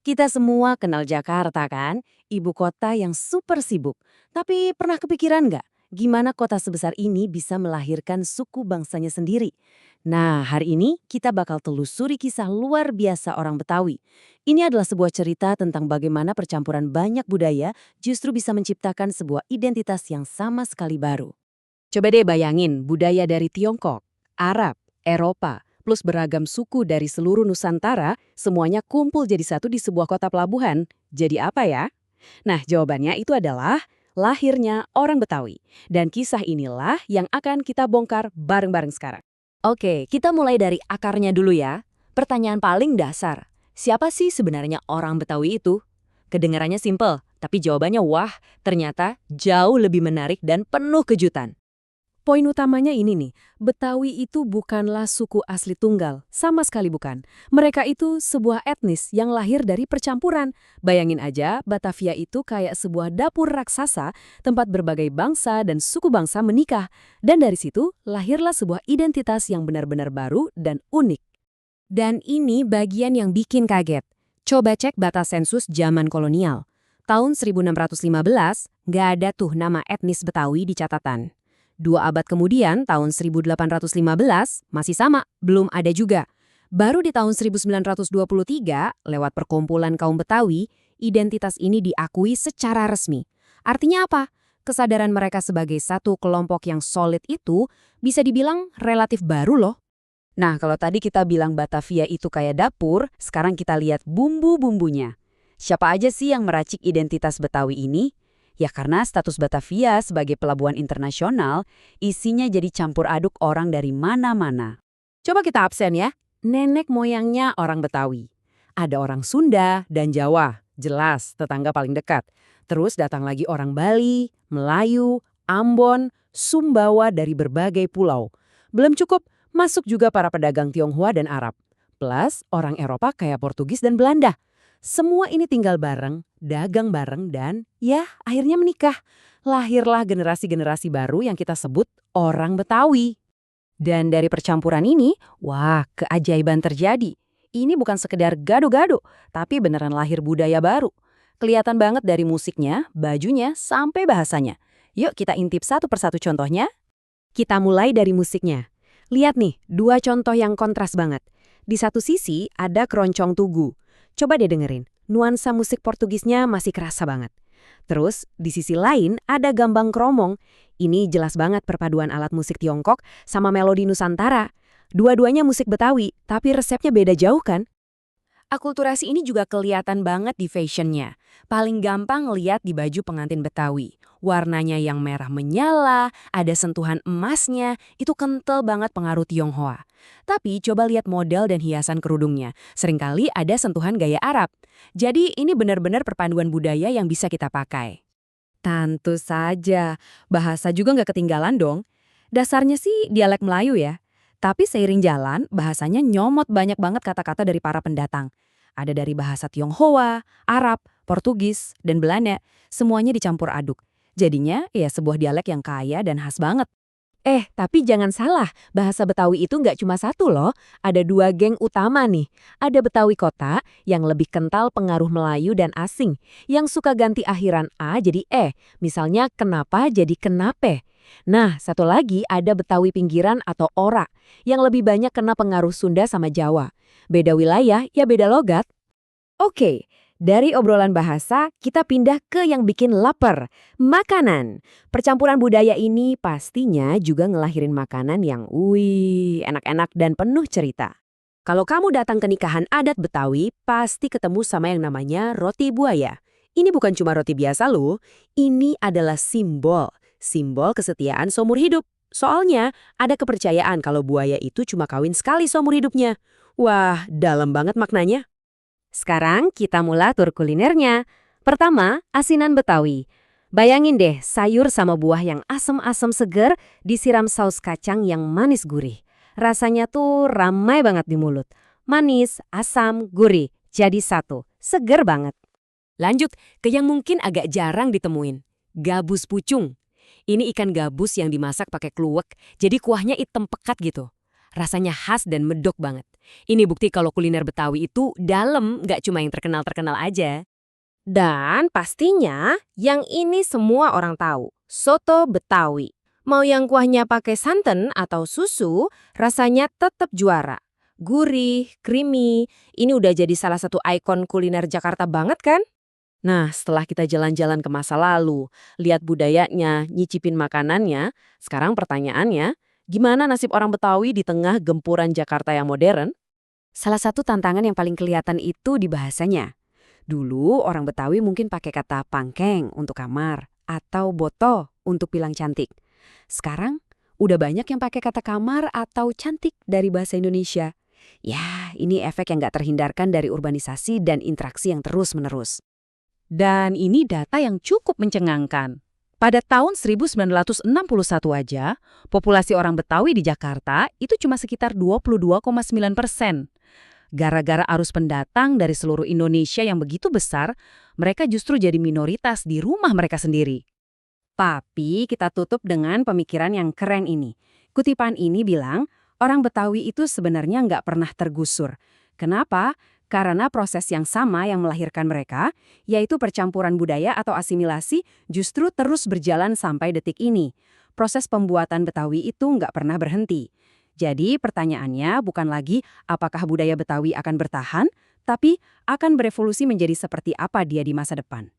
Kita semua kenal Jakarta kan? Ibu kota yang super sibuk. Tapi pernah kepikiran nggak? Gimana kota sebesar ini bisa melahirkan suku bangsanya sendiri? Nah, hari ini kita bakal telusuri kisah luar biasa orang Betawi. Ini adalah sebuah cerita tentang bagaimana percampuran banyak budaya justru bisa menciptakan sebuah identitas yang sama sekali baru. Coba deh bayangin budaya dari Tiongkok, Arab, Eropa, plus beragam suku dari seluruh Nusantara, semuanya kumpul jadi satu di sebuah kota pelabuhan. Jadi apa ya? Nah, jawabannya itu adalah lahirnya orang Betawi. Dan kisah inilah yang akan kita bongkar bareng-bareng sekarang. Oke, kita mulai dari akarnya dulu ya. Pertanyaan paling dasar, siapa sih sebenarnya orang Betawi itu? Kedengarannya simpel, tapi jawabannya wah, ternyata jauh lebih menarik dan penuh kejutan. Poin utamanya ini nih, Betawi itu bukanlah suku asli tunggal, sama sekali bukan. Mereka itu sebuah etnis yang lahir dari percampuran. Bayangin aja, Batavia itu kayak sebuah dapur raksasa, tempat berbagai bangsa dan suku bangsa menikah. Dan dari situ, lahirlah sebuah identitas yang benar-benar baru dan unik. Dan ini bagian yang bikin kaget. Coba cek batas sensus zaman kolonial. Tahun 1615, nggak ada tuh nama etnis Betawi di catatan. 2 abad kemudian, tahun 1815, masih sama, belum ada juga. Baru di tahun 1923, lewat perkumpulan kaum Betawi, identitas ini diakui secara resmi. Artinya apa? Kesadaran mereka sebagai satu kelompok yang solid itu bisa dibilang relatif baru loh. Nah, kalau tadi kita bilang Batavia itu kayak dapur, sekarang kita lihat bumbu-bumbunya. Siapa aja sih yang meracik identitas Betawi ini? Ya karena status Batavia sebagai pelabuhan internasional, isinya jadi campur aduk orang dari mana-mana. Coba kita absen ya, nenek moyangnya orang Betawi. Ada orang Sunda dan Jawa, jelas tetangga paling dekat. Terus datang lagi orang Bali, Melayu, Ambon, Sumbawa dari berbagai pulau. Belum cukup, masuk juga para pedagang Tionghoa dan Arab. Plus orang Eropa kayak Portugis dan Belanda. Semua ini tinggal bareng, dagang bareng, dan ya akhirnya menikah. Lahirlah generasi-generasi baru yang kita sebut orang Betawi. Dan dari percampuran ini, wah keajaiban terjadi. Ini bukan sekedar gado-gado, tapi beneran lahir budaya baru. Kelihatan banget dari musiknya, bajunya, sampai bahasanya. Yuk kita intip satu persatu contohnya. Kita mulai dari musiknya. Lihat nih, 2 contoh yang kontras banget. Di satu sisi ada keroncong tugu. Coba deh dengerin, nuansa musik Portugisnya masih kerasa banget. Terus, di sisi lain ada gambang kromong. Ini jelas banget perpaduan alat musik Tiongkok sama melodi Nusantara. Dua-duanya musik Betawi, tapi resepnya beda jauh kan? Akulturasi ini juga kelihatan banget di fashionnya. Paling gampang lihat di baju pengantin Betawi. Warnanya yang merah menyala, ada sentuhan emasnya, itu kental banget pengaruh Tionghoa. Tapi coba lihat model dan hiasan kerudungnya. Seringkali ada sentuhan gaya Arab. Jadi ini benar-benar perpaduan budaya yang bisa kita pakai. Tentu saja, bahasa juga nggak ketinggalan dong. Dasarnya sih dialek Melayu ya. Tapi seiring jalan, bahasanya nyomot banyak banget kata-kata dari para pendatang. Ada dari bahasa Tionghoa, Arab, Portugis, dan Belanda. Semuanya dicampur aduk. Jadinya ya sebuah dialek yang kaya dan khas banget. Tapi jangan salah, bahasa Betawi itu nggak cuma satu loh. Ada 2 geng utama nih. Ada Betawi kota yang lebih kental pengaruh Melayu dan asing. Yang suka ganti akhiran A jadi E. Misalnya kenapa jadi kenape. Nah, satu lagi ada Betawi pinggiran atau Ora, yang lebih banyak kena pengaruh Sunda sama Jawa. Beda wilayah, ya beda logat. Oke, dari obrolan bahasa, kita pindah ke yang bikin lapar, makanan. Percampuran budaya ini pastinya juga ngelahirin makanan yang enak-enak dan penuh cerita. Kalau kamu datang ke nikahan adat Betawi, pasti ketemu sama yang namanya roti buaya. Ini bukan cuma roti biasa loh, ini adalah simbol kesetiaan seumur hidup. Soalnya ada kepercayaan kalau buaya itu cuma kawin sekali seumur hidupnya. Wah, dalam banget maknanya. Sekarang kita mulai tur kulinernya. Pertama, asinan Betawi. Bayangin deh, sayur sama buah yang asem-asem seger disiram saus kacang yang manis gurih. Rasanya tuh ramai banget di mulut. Manis, asam, gurih, jadi satu. Seger banget. Lanjut ke yang mungkin agak jarang ditemuin. Gabus pucung. Ini ikan gabus yang dimasak pakai kluwek, jadi kuahnya hitam pekat gitu. Rasanya khas dan medok banget. Ini bukti kalau kuliner Betawi itu dalam, nggak cuma yang terkenal-terkenal aja. Dan pastinya yang ini semua orang tahu, soto Betawi. Mau yang kuahnya pakai santan atau susu, rasanya tetap juara. Gurih, creamy, ini udah jadi salah satu ikon kuliner Jakarta banget kan? Nah, setelah kita jalan-jalan ke masa lalu, lihat budayanya, nyicipin makanannya, sekarang pertanyaannya, gimana nasib orang Betawi di tengah gempuran Jakarta yang modern? Salah satu tantangan yang paling kelihatan itu di bahasanya. Dulu orang Betawi mungkin pakai kata pangkeng untuk kamar atau boto untuk bilang cantik. Sekarang udah banyak yang pakai kata kamar atau cantik dari bahasa Indonesia. Ya, ini efek yang nggak terhindarkan dari urbanisasi dan interaksi yang terus-menerus. Dan ini data yang cukup mencengangkan. Pada tahun 1961 aja, populasi orang Betawi di Jakarta itu cuma sekitar 22,9%. Gara-gara arus pendatang dari seluruh Indonesia yang begitu besar, mereka justru jadi minoritas di rumah mereka sendiri. Tapi kita tutup dengan pemikiran yang keren ini. Kutipan ini bilang, orang Betawi itu sebenarnya nggak pernah tergusur. Kenapa? Karena proses yang sama yang melahirkan mereka, yaitu percampuran budaya atau asimilasi, justru terus berjalan sampai detik ini. Proses pembuatan Betawi itu nggak pernah berhenti. Jadi pertanyaannya bukan lagi apakah budaya Betawi akan bertahan, tapi akan berevolusi menjadi seperti apa dia di masa depan.